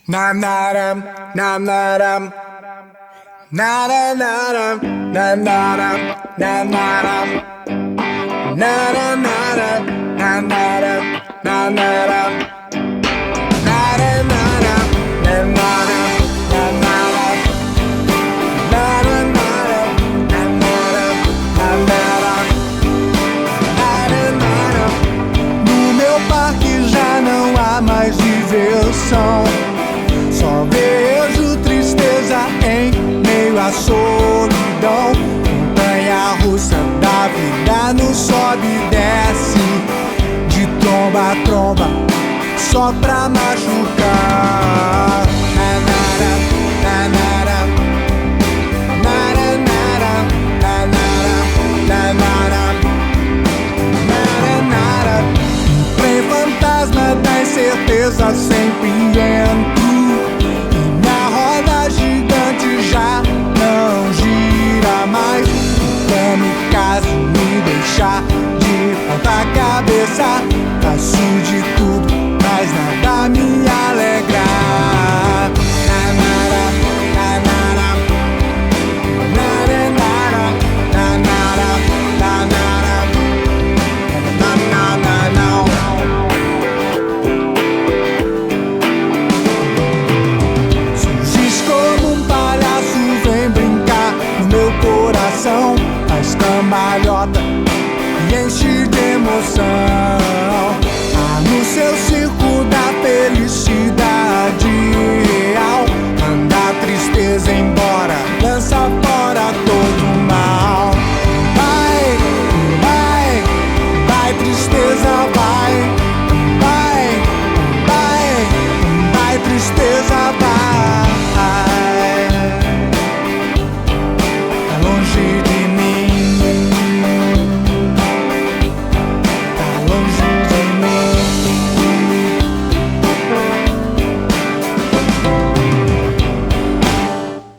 Nanaram, nanaram, naranaram, nanaram, nanaram, naranaram, nanaram, nanaram, naranaram, nanaram, nanaram, naranaram, nanaram, nanaram, naranaram. No meu parque já não há mais diversão. Só vejo tristeza em meio à solidão. Montanha-russa da vida no sobe e desce, de tromba a tromba, só pra machucar.